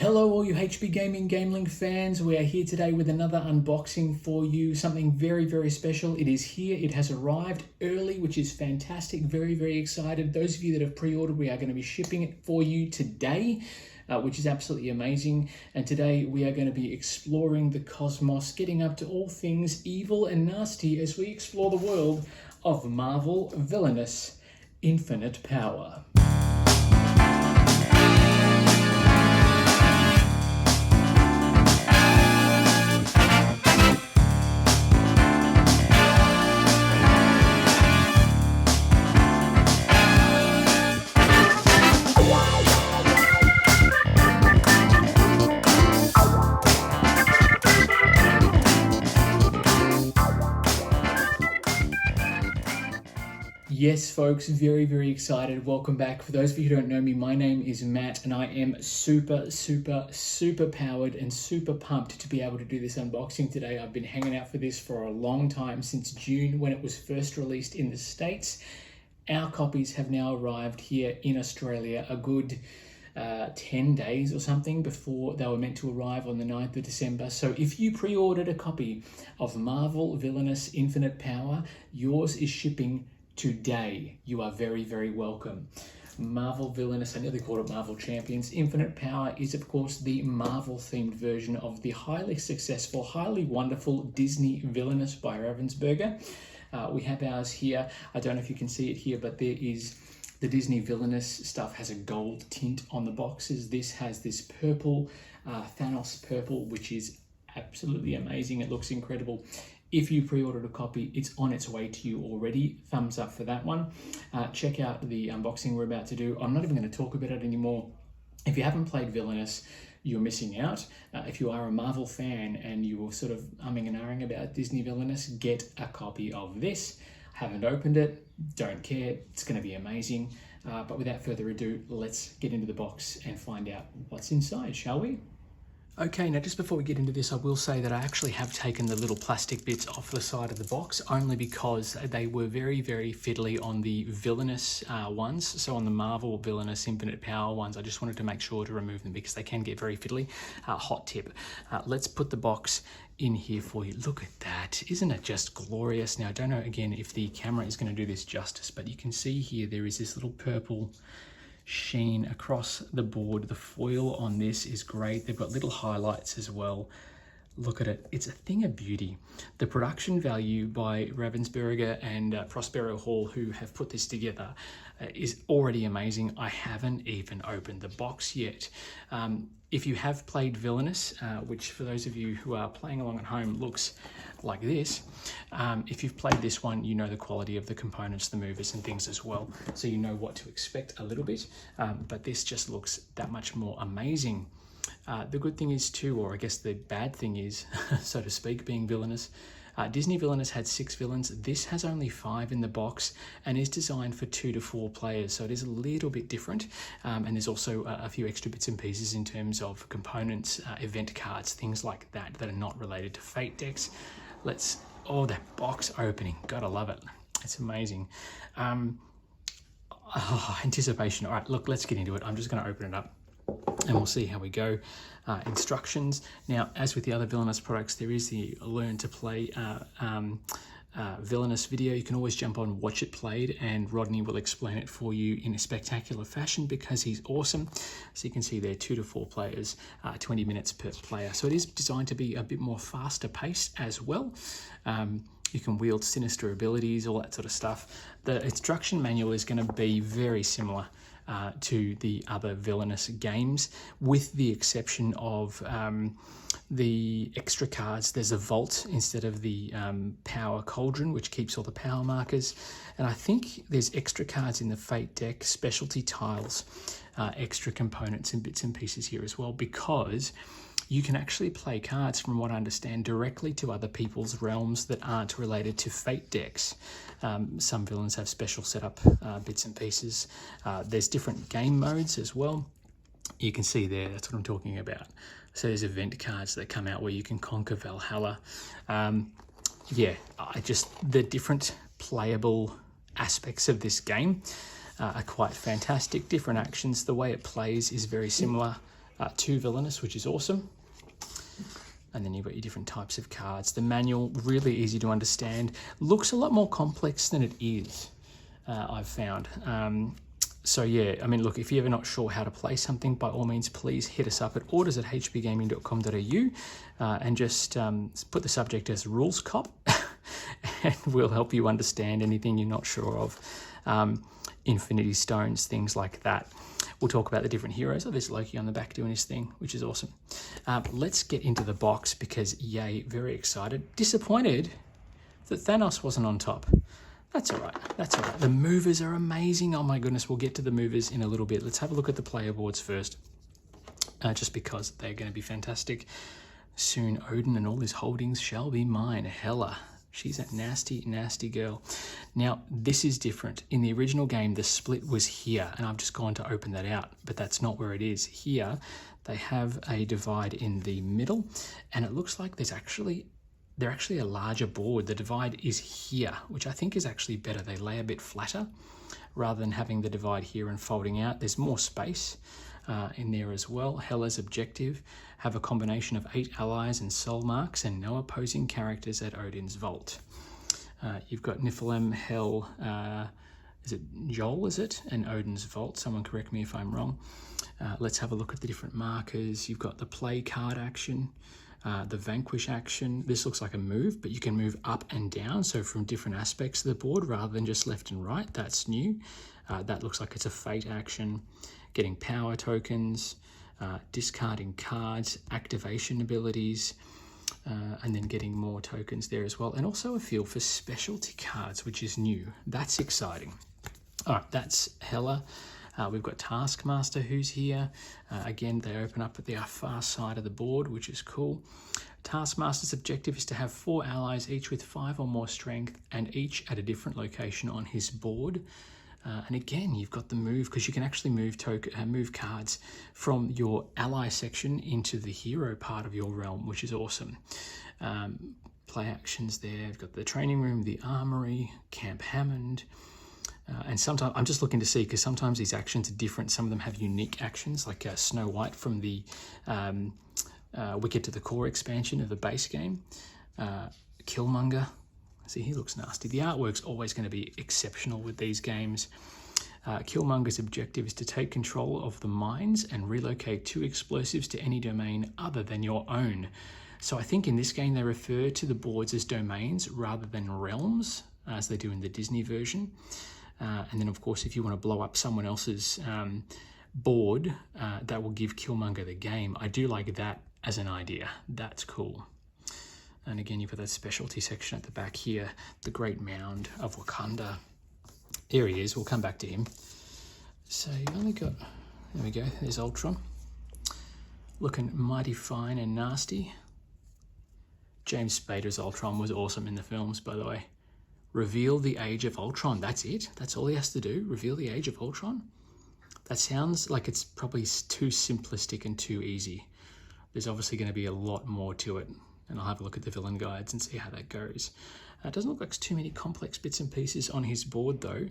Hello all you HB Gaming GameLINK fans, we are here today with another unboxing for you, something very special. It is here, it has arrived early, which is fantastic, very excited. Those of you that have pre-ordered, we are going to be shipping it for you today, which is absolutely amazing. And today we are going to be exploring the cosmos, getting up to all things evil and nasty as we explore the world of Marvel Villainous Infinite Power. Yes, folks, very excited. Welcome back. For those of you who don't know me, my name is Matt, and I am super powered and super pumped to be able to do this unboxing today. I've been hanging out for this for a long time, since June when it was first released in the States. Our copies have now arrived here in Australia a good 10 days or something before they were meant to arrive on the 9th of December. So if you pre-ordered a copy of Marvel Villainous Infinite Power, yours is shipping today. You are very welcome. Marvel Villainous, I nearly called it Marvel Champions. Infinite Power is of course the Marvel themed version of the highly successful, highly wonderful Disney Villainous by Ravensburger. We have ours here. I don't know if you can see it here, but there is the Disney Villainous stuff has a gold tint on the boxes. This has this purple, Thanos purple, which is absolutely amazing. It looks incredible. If you pre-ordered a copy, it's on its way to you already. Thumbs up for that one. Check out the unboxing we're about to do. I'm not even going to talk about it anymore. If you haven't played Villainous, you're missing out. If you are a Marvel fan and you were sort of umming and ahhing about Disney Villainous, get a copy of this. Haven't opened it, don't care. It's going to be amazing. But without further ado, let's get into the box and find out what's inside, shall we? Okay, now just before we get into this, I will say that I actually have taken the little plastic bits off the side of the box, only because they were very fiddly on the Villainous ones. So on the Marvel Villainous Infinite Power ones, I just wanted to make sure to remove them because they can get very fiddly. Hot tip. Let's put the box in here for you. Look at that. Isn't it just glorious? Now, I don't know, again, if the camera is going to do this justice, but you can see here there is this little purple sheen across the board. The foil on this is great. They've got little highlights as well. Look at it. It's a thing of beauty. The production value by Ravensburger and Prospero Hall, who have put this together, is already amazing. I haven't even opened the box yet. If you have played Villainous, which for those of you who are playing along at home looks like this, if you've played this one, you know the quality of the components, the movers and things as well, so you know what to expect a little bit, but this just looks that much more amazing. The good thing is too, or I guess the bad thing is, so to speak, being Villainous, Disney Villainous had 6 villains. This has only 5 in the box and is designed for 2 to 4 players, so it is a little bit different. And there's also a few extra bits and pieces in terms of components, event cards, things like that that are not related to Fate decks. Oh, that box opening, gotta love it. It's amazing. Anticipation. All right, look, let's get into it. I'm just gonna open it up and we'll see how we go. Instructions. Now, as with the other Villainous products, there is the Learn to Play Villainous video. You can always jump on Watch It Played, and Rodney will explain it for you in a spectacular fashion because he's awesome. So you can see there 2 to 4 players, 20 minutes per player. So it is designed to be a bit more faster paced as well. You can wield sinister abilities, all that sort of stuff. The instruction manual is going to be very similar to the other Villainous games, with the exception of the extra cards. There's a vault instead of the power cauldron, which keeps all the power markers. And I think there's extra cards in the Fate deck, specialty tiles, extra components and bits and pieces here as well, because you can actually play cards, from what I understand, directly to other people's realms that aren't related to Fate decks. Some villains have special setup bits and pieces. There's different game modes as well. You can see there, that's what I'm talking about. So there's event cards that come out where you can conquer Valhalla. The different playable aspects of this game are quite fantastic. Different actions, the way it plays is very similar 2 Villainous, which is awesome. And then you've got your different types of cards. The manual, really easy to understand. Looks a lot more complex than it is, I've found. So yeah, I mean, look, if you're ever not sure how to play something, by all means, please hit us up at orders@hbgaming.com.au and just put the subject as Rules Cop and we'll help you understand anything you're not sure of. Infinity Stones, things like that. We'll talk about the different heroes. Oh, there's Loki on the back doing his thing, which is awesome. Let's get into the box because, yay, very excited. Disappointed that Thanos wasn't on top. That's all right. That's all right. The movers are amazing. Oh my goodness, we'll get to the movers in a little bit. Let's have a look at the player boards first, just because they're going to be fantastic. Soon Odin and all his holdings shall be mine. Hela. She's a nasty, nasty girl. Now, this is different. In the original game, the split was here, and I've just gone to open that out, but that's not where it is. Here, they have a divide in the middle, and it looks like they're actually a larger board. The divide is here, which I think is actually better. They lay a bit flatter rather than having the divide here and folding out. There's more space in there as well. Hela's objective, have a combination of 8 allies and soul marks and no opposing characters at Odin's vault. You've got Niflheim, Hel, is it Joel, is it? And Odin's vault. Someone correct me if I'm wrong. Let's have a look at the different markers. You've got the play card action, the vanquish action. This looks like a move, but you can move up and down, so from different aspects of the board rather than just left and right. That's new. That looks like it's a fate action. Getting power tokens, discarding cards, activation abilities, and then getting more tokens there as well. And also a feel for specialty cards, which is new. That's exciting. All right, that's Hela. We've got Taskmaster who's here. Again, they open up at the far side of the board, which is cool. Taskmaster's objective is to have 4 allies, each with 5 or more strength, and each at a different location on his board. And again, you've got the move, because you can actually move cards from your ally section into the hero part of your realm, which is awesome. Play actions there. You've got the training room, the armory, Camp Hammond. And sometimes, I'm just looking to see, because sometimes these actions are different. Some of them have unique actions, like Snow White from the Wicked to the Core expansion of the base game. Killmonger. See, he looks nasty. The artwork's always going to be exceptional with these games. Killmonger's objective is to take control of the mines and relocate 2 explosives to any domain other than your own. So I think in this game they refer to the boards as domains rather than realms, as they do in the Disney version. And then, of course, if you want to blow up someone else's board, that will give Killmonger the game. I do like that as an idea. That's cool. And again, you've got that specialty section at the back here, the Great Mound of Wakanda. Here he is. We'll come back to him. So you've only got, there we go, there's Ultron. Looking mighty fine and nasty. James Spader's Ultron was awesome in the films, by the way. Reveal the age of Ultron. That's it. That's all he has to do. Reveal the age of Ultron. That sounds like it's probably too simplistic and too easy. There's obviously going to be a lot more to it. And I'll have a look at the villain guides and see how that goes. It doesn't look like too many complex bits and pieces on his board though.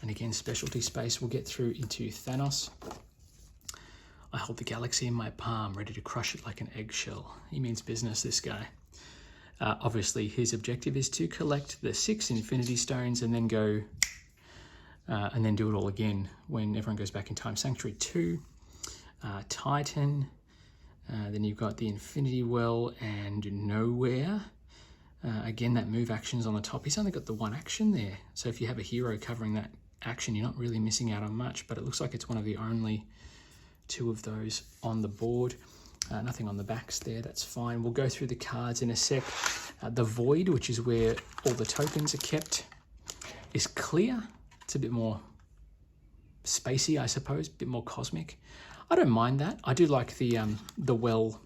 And again, specialty space, we'll get through into Thanos. I hold the galaxy in my palm, ready to crush it like an eggshell. He means business, this guy. Obviously, his objective is to collect the 6 Infinity Stones and then go, and then do it all again when everyone goes back in time. Sanctuary 2, Titan. Then you've got the Infinity Well and Nowhere. Again, that move action's on the top. He's only got the 1 action there. So if you have a hero covering that action, you're not really missing out on much, but it looks like it's one of the only 2 of those on the board. Nothing on the backs there, that's fine. We'll go through the cards in a sec. The Void, which is where all the tokens are kept, is clear. It's a bit more spacey, I suppose, a bit more cosmic. I don't mind that. I do like the well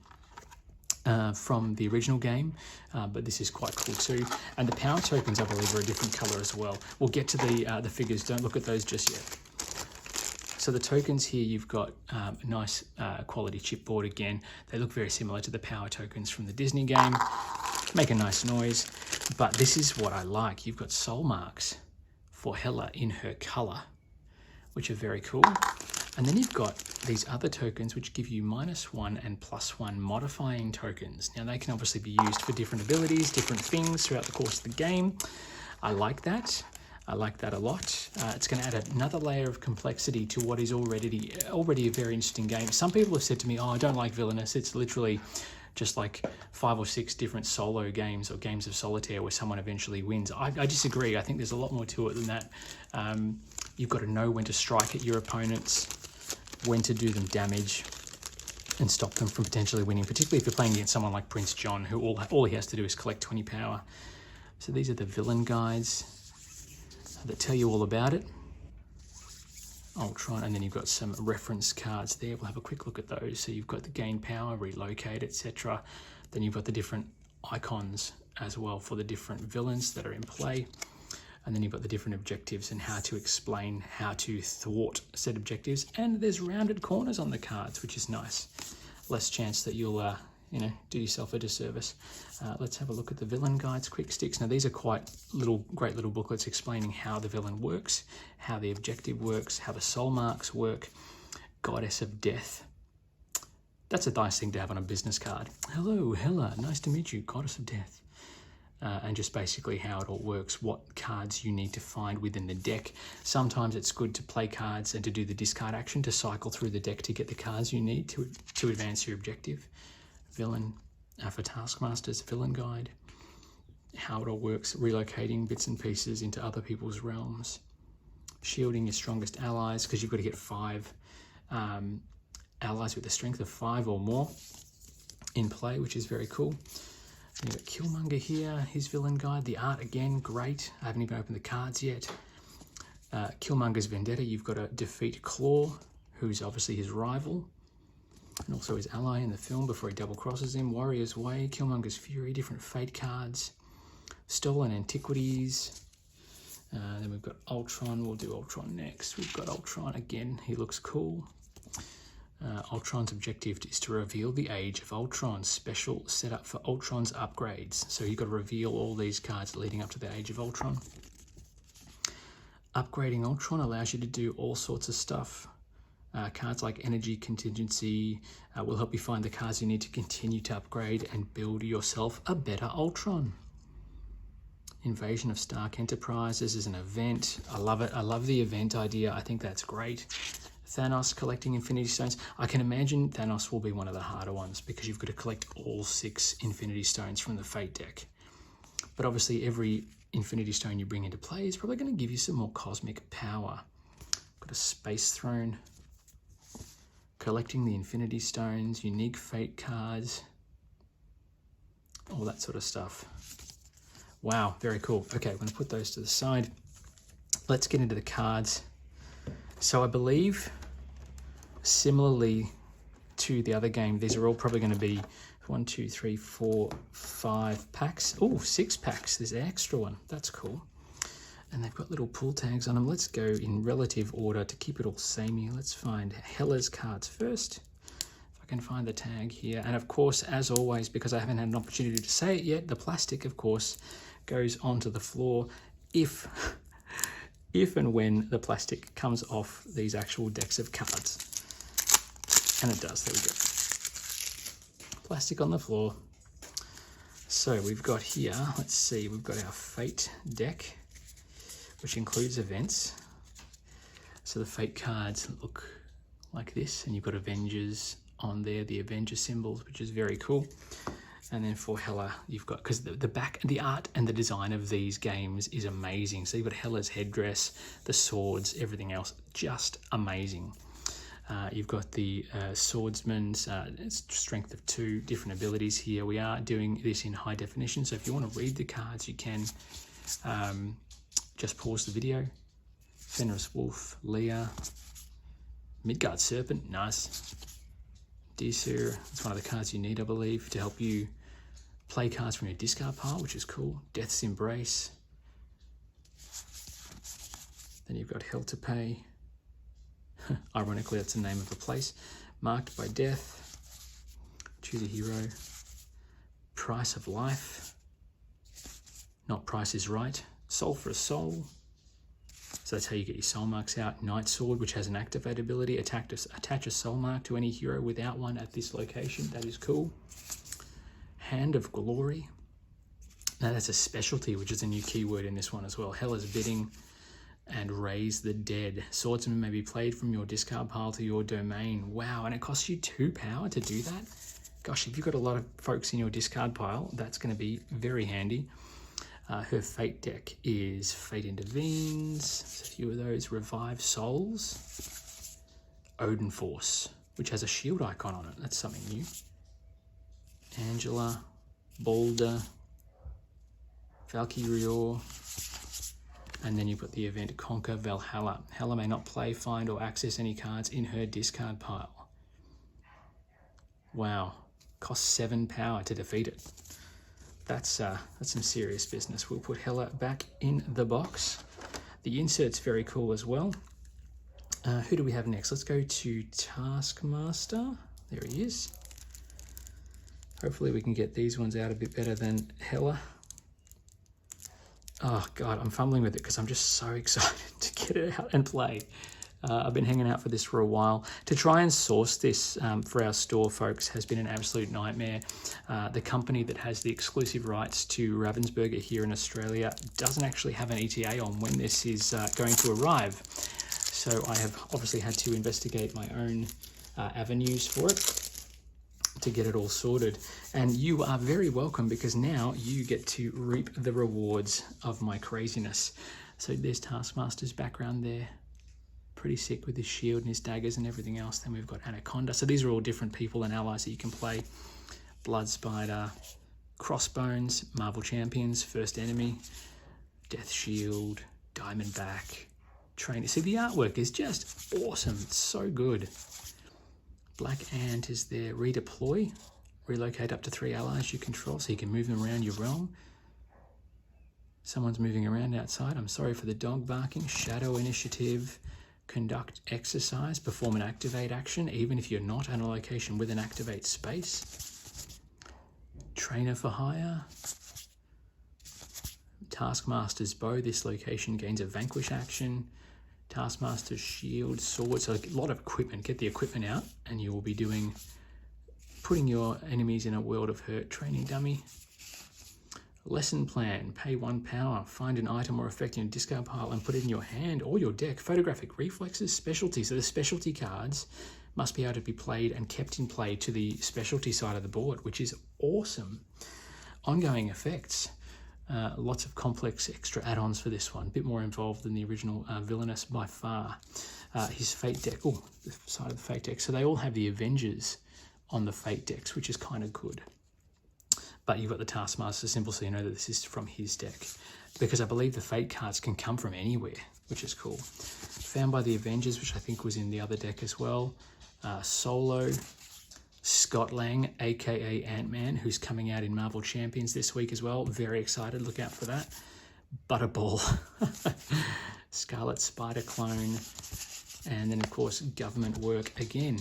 from the original game, but this is quite cool too. And the power tokens, I believe, are a different color as well. We'll get to the figures. Don't look at those just yet. So the tokens here, you've got a nice quality chipboard again. They look very similar to the power tokens from the Disney game. Make a nice noise, but this is what I like. You've got soul marks for Hela in her color, which are very cool. And then you've got these other tokens which give you -1 and +1 modifying tokens. Now they can obviously be used for different abilities, different things throughout the course of the game. I like that. I like that a lot. It's going to add another layer of complexity to what is already a very interesting game. Some people have said to me, oh, I don't like Villainous. It's literally just like 5 or 6 different solo games or games of solitaire where someone eventually wins. I disagree. I think there's a lot more to it than that. You've got to know when to strike at your opponents, when to do them damage, and stop them from potentially winning, particularly if you're playing against someone like Prince John, who all he has to do is collect 20 power. So these are the villain guides that tell you all about it. Ultron, and then you've got some reference cards there. We'll have a quick look at those. So you've got the gain power, relocate, etc. Then you've got the different icons as well for the different villains that are in play. And then you've got the different objectives and how to explain how to thwart said objectives. And there's rounded corners on the cards, which is nice. Less chance that you'll do yourself a disservice. Let's have a look at the villain guides, quick sticks. Now these are great little booklets explaining how the villain works, how the objective works, how the soul marks work. Goddess of Death. That's a nice thing to have on a business card. Hello, Hela, nice to meet you, Goddess of Death. And just basically how it all works, what cards you need to find within the deck. Sometimes it's good to play cards and to do the discard action to cycle through the deck to get the cards you need to advance your objective. Villain for Taskmaster's villain guide, how it all works, relocating bits and pieces into other people's realms, shielding your strongest allies, because you've got to get 5 allies with the strength of 5 or more in play, which is very cool. You've got Killmonger here, his villain guide. The art, again, great. I haven't even opened the cards yet. Killmonger's Vendetta, you've got to defeat Claw, who's obviously his rival, and also his ally in the film before he double crosses him. Warrior's Way, Killmonger's Fury, different fate cards. Stolen Antiquities. Then we've got Ultron. We'll do Ultron next. We've got Ultron again. He looks cool. Ultron's objective is to reveal the Age of Ultron. Special setup for Ultron's upgrades. So you've got to reveal all these cards leading up to the Age of Ultron. Upgrading Ultron allows you to do all sorts of stuff. Cards like Energy Contingency will help you find the cards you need to continue to upgrade and build yourself a better Ultron. Invasion of Stark Enterprise. This is an event. I love it. I love the event idea. I think that's great. Thanos collecting Infinity Stones. I can imagine Thanos will be one of the harder ones because you've got to collect all 6 Infinity Stones from the Fate deck. But obviously every Infinity Stone you bring into play is probably going to give you some more cosmic power. Got a Space Throne. Collecting the Infinity Stones, unique Fate cards, all that sort of stuff. Wow, very cool. Okay, I'm going to put those to the side. Let's get into the cards. So I believe, similarly to the other game, these are all probably going to be 1, 2, 3, 4, 5 packs. Oh, 6 packs. There's an extra one. That's cool. And they've got little pull tags on them. Let's go in relative order to keep it all samey. Let's find Hela's cards first. If I can find the tag here. And of course, as always, because I haven't had an opportunity to say it yet, the plastic, of course, goes onto the floor if and when the plastic comes off these actual decks of cards. And it does. There we go. Plastic on the floor. So we've got here, let's see, we've got our Fate deck, which includes events. So the Fate cards look like this, and you've got Avengers on there, the Avenger symbols, which is very cool. And then for Hela, you've got, because the art and the design of these games is amazing. So you've got Hela's headdress, the swords, everything else, just amazing. You've got the swordsman's strength of 2, different abilities here. We are doing this in high definition, so if you want to read the cards, you can just pause the video. Fenris Wolf, Leah, Midgard Serpent, nice. Disur, it's one of the cards you need, I believe, to help you play cards from your discard pile, which is cool. Death's Embrace. Then you've got Hell to Pay. Ironically, that's the name of a place. Marked by Death. Choose a Hero. Price of Life. Not Price is Right. Soul for a Soul. So that's how you get your soul marks out. Night Sword, which has an activate ability. Attach a soul mark to any hero without one at this location. That is cool. Hand of Glory. Now that's a specialty, which is a new keyword in this one as well. Hela's Bidding and Raise the Dead. Swordsman may be played from your discard pile to your domain. Wow, and it costs you 2 power to do that? Gosh, if you've got a lot of folks in your discard pile, that's going to be very handy. Her fate deck is Fate Intervenes, there's a few of those. Revive Souls. Odin Force, which has a shield icon on it. That's something new. Angela, Balder, Valkyrior, and then you've got the event Conquer Valhalla. Hela may not play, find, or access any cards in her discard pile. Wow, costs 7 power to defeat it. That's some serious business. We'll put Hela back in the box. The insert's very cool as well. Who do we have next? Let's go to Taskmaster. There he is. Hopefully we can get these ones out a bit better than Hela. Oh God, I'm fumbling with it because I'm just so excited to get it out and play. I've been hanging out for this for a while. To try and source this for our store, folks, has been an absolute nightmare. The company that has the exclusive rights to Ravensburger here in Australia doesn't actually have an ETA on when this is going to arrive. So I have obviously had to investigate my own avenues for it to get it all sorted. And you are very welcome, because now you get to reap the rewards of my craziness. So there's Taskmaster's background there. Pretty sick with his shield and his daggers and everything else. Then we've got Anaconda. So these are all different people and allies that you can play. Blood Spider, Crossbones, Marvel Champions, First Enemy, Death Shield, Diamondback, Trainer. See, the artwork is just awesome. It's so good. Black Ant is there. Redeploy. Relocate up to 3 allies you control so you can move them around your realm. Someone's moving around outside. I'm sorry for the dog barking. Shadow Initiative. Conduct exercise, perform an activate action, even if you're not on a location with an activate space. Trainer for hire. Taskmaster's bow, this location gains a vanquish action. Taskmaster's shield, sword, so a lot of equipment. Get the equipment out and you will be putting your enemies in a world of hurt. Training dummy. Lesson plan, pay 1 power, find an item or effect in your discard pile and put it in your hand or your deck. Photographic reflexes, specialty. So the specialty cards must be able to be played and kept in play to the specialty side of the board, which is awesome. Ongoing effects, lots of complex extra add-ons for this one. A bit more involved than the original Villainous by far. His fate deck, oh, the side of the fate deck. So they all have the Avengers on the fate decks, which is kind of good. But you've got the Taskmaster symbol, so you know that this is from his deck. Because I believe the Fate cards can come from anywhere, which is cool. Found by the Avengers, which I think was in the other deck as well. Solo, Scott Lang, aka Ant-Man, who's coming out in Marvel Champions this week as well. Very excited, look out for that. Butterball, Scarlet Spider clone, and then of course Government Work again.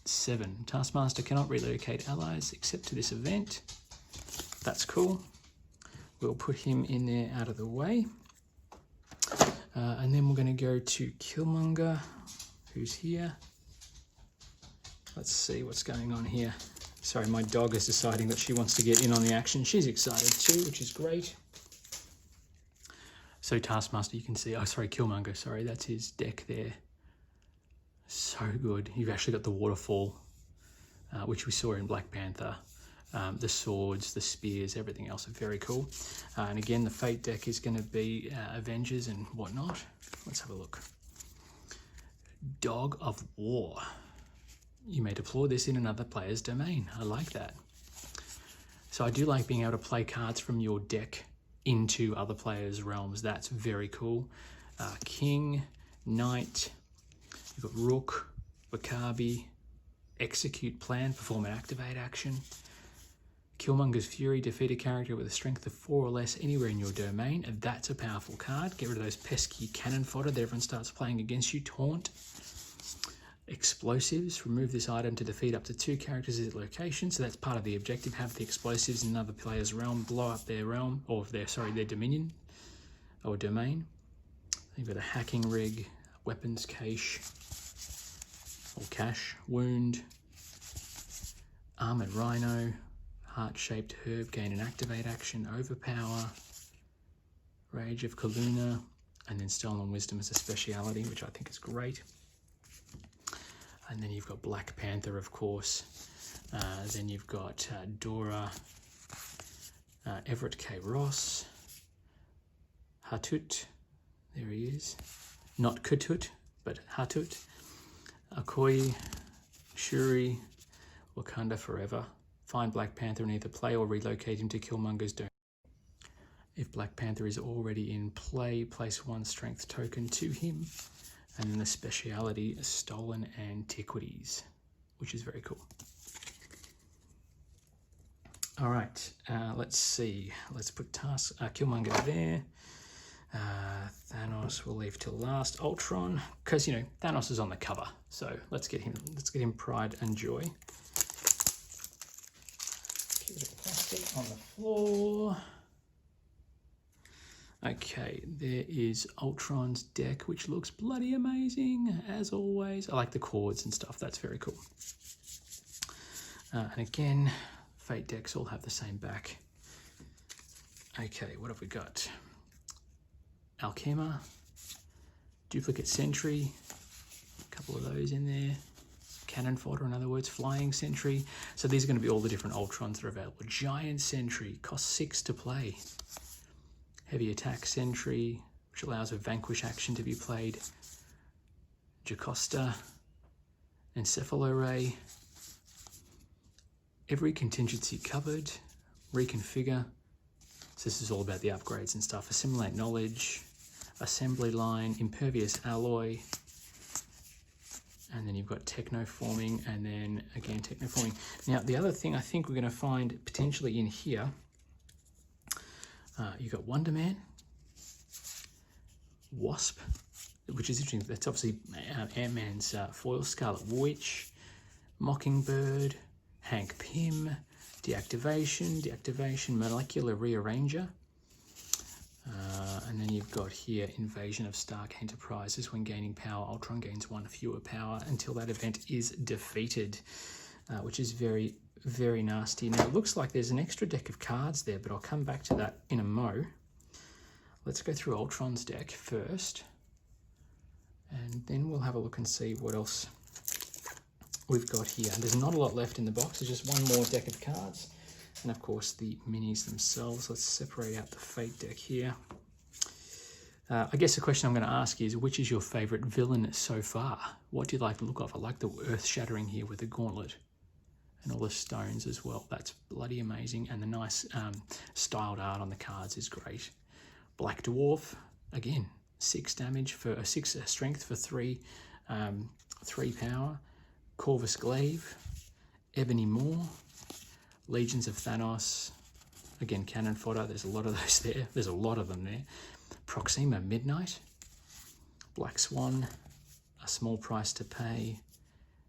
7. Taskmaster cannot relocate allies except to this event. That's cool. We'll put him in there out of the way. And then we're going to go to Killmonger, who's here. Let's see what's going on here. Sorry, my dog is deciding that she wants to get in on the action. She's excited too, which is great. So Taskmaster, you can see, oh, sorry, Killmonger, sorry, that's his deck there. So good. You've actually got the waterfall, which we saw in Black Panther. The swords, the spears, everything else are very cool. And again, the Fate deck is going to be Avengers and whatnot. Let's have a look. Dog of War. You may deploy this in another player's domain. I like that. So I do like being able to play cards from your deck into other players' realms. That's very cool. King, Knight, you've got Rook, Wakabi, Execute Plan, perform an activate action. Killmonger's Fury, defeat a character with a strength of 4 or less anywhere in your domain. And that's a powerful card. Get rid of those pesky cannon fodder that everyone starts playing against you. Taunt. Explosives, remove this item to defeat up to 2 characters at location. So that's part of the objective. Have the explosives in another player's realm, blow up their realm, or their dominion or domain. You've got a hacking rig, weapons cache, or cache, wound, armored rhino, heart-shaped herb, gain and activate action, overpower, rage of Kaluna, and then stolen wisdom as a speciality, which I think is great. And then you've got Black Panther, of course. Then you've got Dora, Everett K. Ross, Hatut, there he is. Not Katut, but Hatut, Okoye, Shuri, Wakanda Forever. Find Black Panther and either play or relocate him to Killmonger's Dome. If Black Panther is already in play, place 1 strength token to him. And then the speciality, Stolen Antiquities, which is very cool. All right, let's see. Let's put Killmonger there. Thanos we'll leave till last. Ultron, because you know Thanos is on the cover, so let's get him. Let's get him pride and joy. Keep it plastic on the floor. Okay, there is Ultron's deck, which looks bloody amazing as always. I like the chords and stuff. That's very cool. And again, Fate decks all have the same back. Okay, what have we got? Alchema, Duplicate Sentry, a couple of those in there. Cannon Fodder, in other words, Flying Sentry. So these are going to be all the different Ultrons that are available. Giant Sentry, costs 6 to play. Heavy Attack Sentry, which allows a Vanquish action to be played. Jocasta, Encephalo-Ray. Every contingency covered. Reconfigure. So this is all about the upgrades and stuff. Assimilate Knowledge, Assembly Line, Impervious Alloy, and then you've got Technoforming, and then again Technoforming. Now the other thing I think we're going to find potentially in here, you've got Wonder Man, Wasp, which is interesting. That's obviously Ant-Man's foil, Scarlet Witch, Mockingbird, Hank Pym, Deactivation, Molecular Rearranger. And then you've got here Invasion of Stark Enterprises. When gaining power, Ultron gains 1 fewer power until that event is defeated, which is very, very nasty. Now it looks like there's an extra deck of cards there, but I'll come back to that in a mo. Let's go through Ultron's deck first, and then we'll have a look and see what else we've got here. There's not a lot left in the box. There's just one more deck of cards. And of course the minis themselves. Let's separate out the Fate deck here. I guess the question I'm going to ask is, which is your favourite villain so far? What do you like the look of? I like the earth-shattering here with the gauntlet and all the stones as well. That's bloody amazing. And the nice styled art on the cards is great. Black Dwarf, again, 6 damage for 6 strength for 3 power. Corvus Glaive, Ebony Maw, Legions of Thanos, again Cannon Fodder, there's a lot of those there, there's a lot of them there. Proxima Midnight, Black Swan, A Small Price to Pay,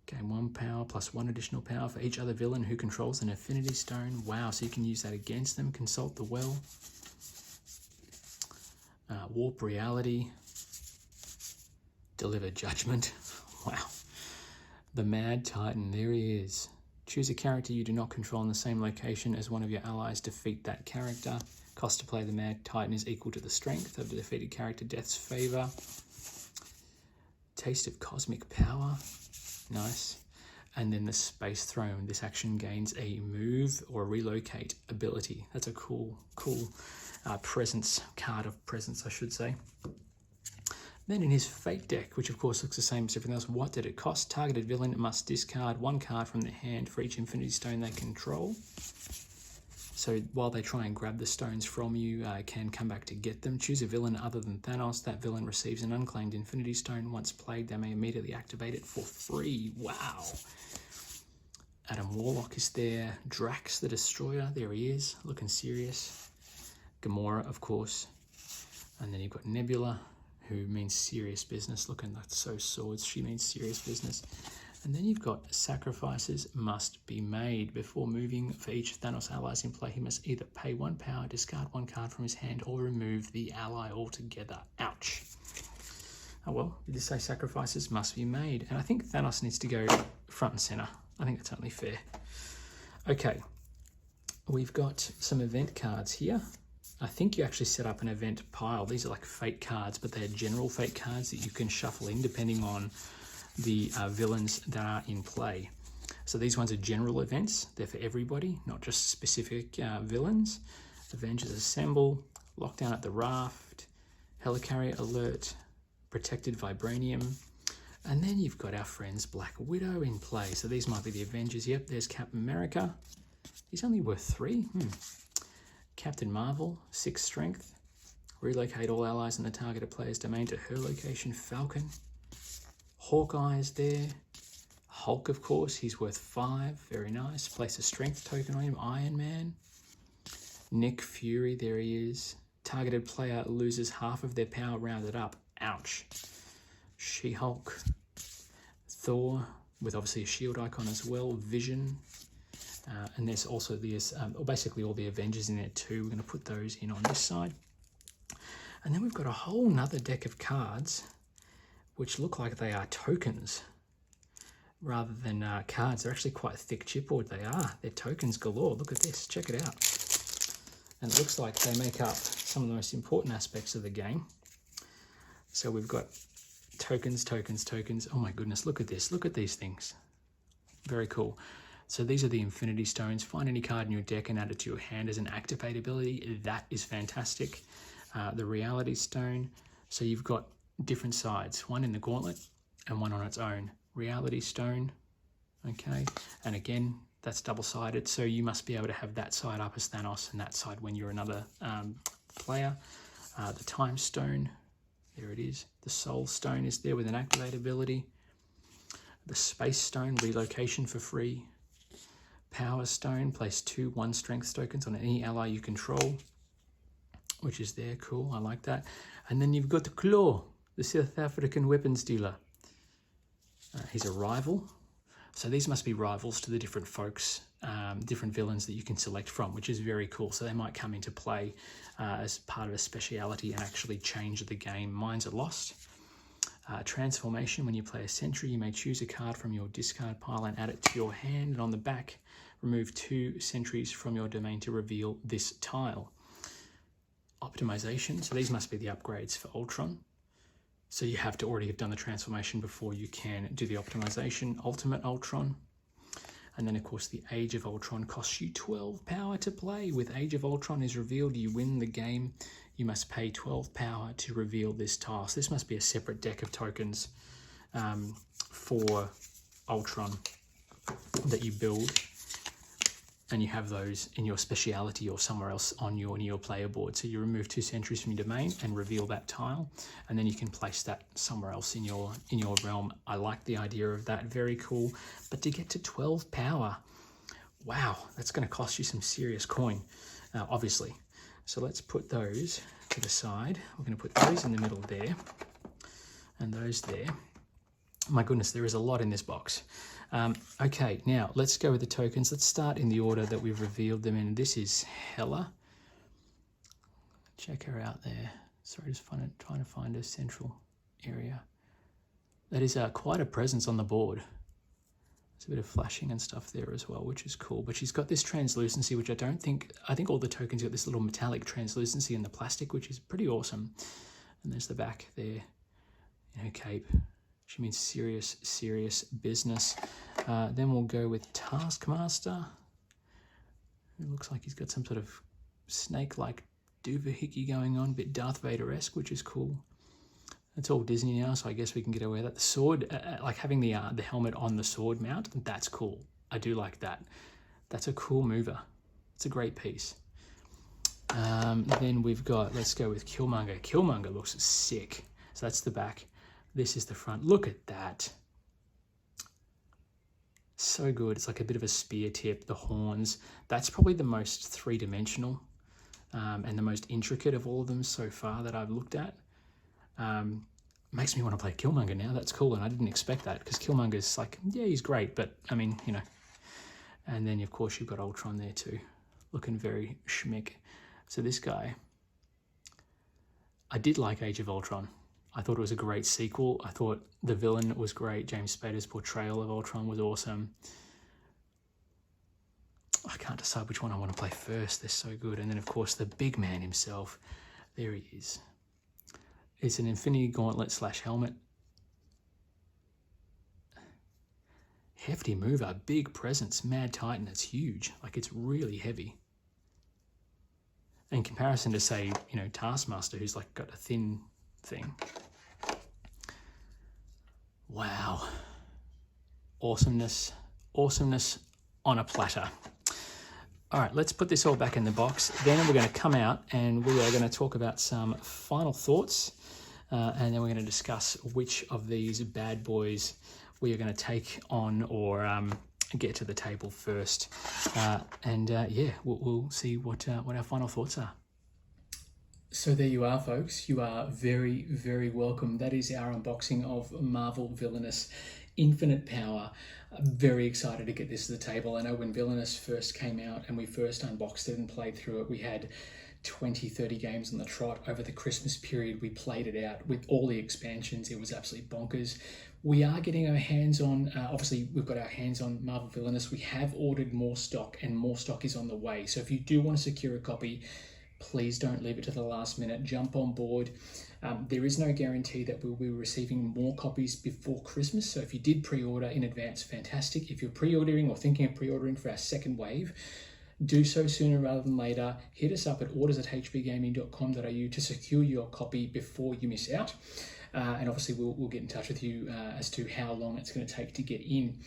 gain 1 power plus 1 additional power for each other villain who controls an Infinity Stone. Wow, so you can use that against them. Consult the Well. Warp Reality, Deliver Judgment, wow. The Mad Titan, there he is. Choose a character you do not control in the same location as one of your allies. Defeat that character. Cost to play the Mad Titan is equal to the strength of the defeated character. Death's Favor. Taste of Cosmic Power. Nice. And then the Space Throne. This action gains a move or relocate ability. That's a cool presence, card of presence, I should say. Then in his Fate deck, which of course looks the same as everything else, what did it cost? Targeted villain must discard 1 card from their hand for each Infinity Stone they control. So while they try and grab the stones from you, can come back to get them. Choose a villain other than Thanos. That villain receives an unclaimed Infinity Stone. Once played, they may immediately activate it for free. Wow. Adam Warlock is there. Drax the Destroyer, there he is, looking serious. Gamora, of course. And then you've got Nebula, who means serious business. Looking like so swords, she means serious business. And then you've got sacrifices must be made. Before moving for each Thanos allies in play, he must either pay 1 power, discard 1 card from his hand, or remove the ally altogether. Ouch. Oh well, did this say sacrifices must be made? And I think Thanos needs to go front and center. I think that's only fair. Okay, we've got some event cards here. I think you actually set up an event pile. These are like fate cards, but they're general fate cards that you can shuffle in depending on the villains that are in play. So these ones are general events. They're for everybody, not just specific villains. Avengers Assemble, Lockdown at the Raft, Helicarrier Alert, Protected Vibranium, and then you've got our friends Black Widow in play. So these might be the Avengers. Yep, there's Captain America. He's only worth 3. Captain Marvel, 6 strength. Relocate all allies in the targeted player's domain to her location. Falcon. Hawkeye is there. Hulk, of course, he's worth 5. Very nice. Place a strength token on him. Iron Man. Nick Fury, there he is. Targeted player loses half of their power rounded up. Ouch. She-Hulk. Thor, with obviously a shield icon as well. Vision. And there's also basically all the Avengers in there too. We're going to put those in on this side. And then we've got a whole nother deck of cards which look like they are tokens rather than cards. They're actually quite thick chipboard. They're tokens galore. Look at this. Check it out. And it looks like they make up some of the most important aspects of the game. So we've got tokens, tokens, tokens. Oh my goodness, look at this. Look at these things. Very cool. So these are the Infinity Stones. Find any card in your deck and add it to your hand as an activate ability. That is fantastic. The Reality Stone. So you've got different sides. One in the gauntlet and one on its own. Reality Stone. Okay. And again, that's double-sided. So you must be able to have that side up as Thanos and that side when you're another player. The Time Stone. There it is. The Soul Stone is there with an activate ability. The Space Stone, relocation for free. Power Stone, place 2 1-strength tokens on any ally you control, which is there. Cool, I like that. And then you've got the Claw, the South African weapons dealer. He's a rival. So these must be rivals to the different folks, different villains that you can select from, which is very cool. So they might come into play as part of a speciality and actually change the game. Minds are lost. Transformation, when you play a sentry, you may choose a card from your discard pile and add it to your hand. And on the back, remove 2 sentries from your domain to reveal this tile. Optimization, so these must be the upgrades for Ultron. So you have to already have done the transformation before you can do the optimization. Ultimate Ultron. And then, of course, the Age of Ultron costs you 12 power to play. With Age of Ultron is revealed, you win the game. You must pay 12 power to reveal this tile. So this must be a separate deck of tokens for Ultron that you build. And you have those in your speciality or somewhere else on your player board. So you remove 2 sentries from your domain and reveal that tile, and then you can place that somewhere else in your realm. I like the idea of that. Very cool. But to get to 12 power, wow, that's going to cost you some serious coin, obviously. So let's put those to the side. We're going to put those in the middle there, and those there. My goodness, there is a lot in this box. Okay, now let's go with the tokens. Let's start in the order that we've revealed them in. This is Hela. Check her out there. Sorry, just trying to find a central area. That is quite a presence on the board. There's a bit of flashing and stuff there as well, which is cool. But she's got this translucency, which I think all the tokens got this little metallic translucency in the plastic, which is pretty awesome. And there's the back there in her cape. She means serious, serious business. Then we'll go with Taskmaster. It looks like he's got some sort of snake-like doohickey going on, a bit Darth Vader-esque, which is cool. It's all Disney now, so I guess we can get away with that. The sword, like having the helmet on the sword mount, that's cool. I do like that. That's a cool mover. It's a great piece. Then we've got, let's go with Killmonger. Killmonger looks sick. So that's the back. This is the front. Look at that. So good. It's like a bit of a spear tip, the horns. That's probably the most three-dimensional and the most intricate of all of them so far that I've looked at. Makes me want to play Killmonger now. That's cool, and I didn't expect that because Killmonger's like, yeah, he's great, but I mean, you know. And then, of course, you've got Ultron there too, looking very schmick. So this guy, I did like Age of Ultron. I thought it was a great sequel. I thought the villain was great. James Spader's portrayal of Ultron was awesome. I can't decide which one I want to play first. They're so good. And then, of course, the big man himself. There he is. It's an Infinity Gauntlet / helmet. Hefty mover, big presence, Mad Titan. It's huge. Like, it's really heavy. In comparison to, say, you know, Taskmaster, who's like got a thin thing. Wow. Awesomeness. Awesomeness on a platter. All right, let's put this all back in the box. Then we're going to come out and we are going to talk about some final thoughts. And then we're going to discuss which of these bad boys we are going to take on or get to the table first. Yeah, we'll see what our final thoughts are. So there you are, folks. You are very, very welcome. That is our unboxing of Marvel Villainous Infinite Power. I'm very excited to get this to the table. I know when Villainous first came out and we first unboxed it and played through it, we had 20, 30 games on the trot. Over the Christmas period, we played it out with all the expansions. It was absolutely bonkers. We are getting our hands on, obviously we've got our hands on Marvel Villainous. We have ordered more stock and more stock is on the way. So if you do want to secure a copy, please don't leave it to the last minute. Jump on board. There is no guarantee that we'll be receiving more copies before Christmas. So if you did pre-order in advance, fantastic. If you're pre-ordering or thinking of pre-ordering for our second wave, do so sooner rather than later. Hit us up at orders@hbgaming.com.au to secure your copy before you miss out. And obviously we'll get in touch with you as to how long it's going to take to get in.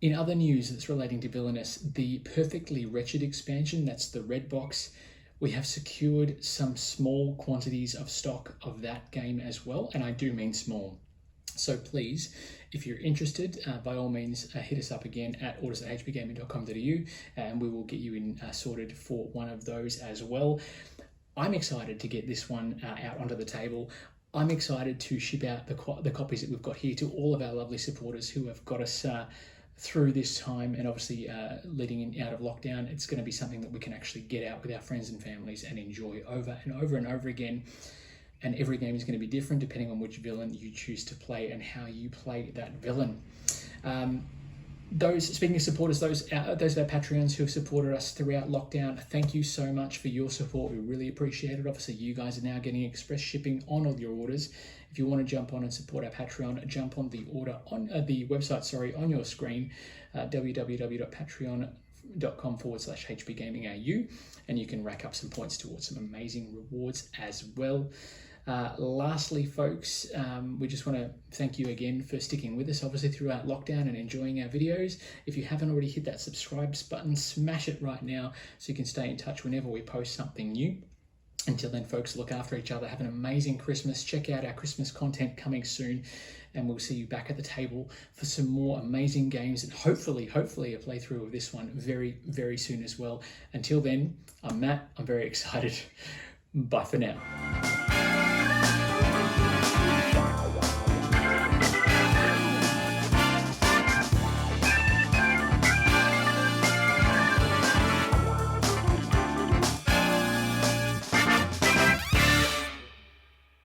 In other news that's relating to Villainous, the Perfectly Wretched expansion, that's the red box, we have secured some small quantities of stock of that game as well, and I do mean small. So please, if you're interested, by all means, hit us up again at orders@hbgaming.com.au and we will get you in sorted for one of those as well. I'm excited to get this one out onto the table. I'm excited to ship out the copies that we've got here to all of our lovely supporters who have got us through this time, and obviously leading in out of lockdown. It's going to be something that we can actually get out with our friends and families and enjoy over and over and over again. And every game is going to be different depending on which villain you choose to play and how you play that villain. Speaking of supporters, those of our Patreons who have supported us throughout lockdown, thank you so much for your support. We really appreciate it. Obviously, you guys are now getting express shipping on all your orders. If you want to jump on and support our Patreon, jump on the the website, on your screen, www.patreon.com/hbgamingau, and you can rack up some points towards some amazing rewards as well. Lastly, folks, we just want to thank you again for sticking with us, obviously, throughout lockdown and enjoying our videos. If you haven't already hit that subscribe button, smash it right now so you can stay in touch whenever we post something new. Until then, folks, look after each other. Have an amazing Christmas. Check out our Christmas content coming soon, and we'll see you back at the table for some more amazing games and hopefully a playthrough of this one very, very soon as well. Until then, I'm Matt. I'm very excited. Bye for now.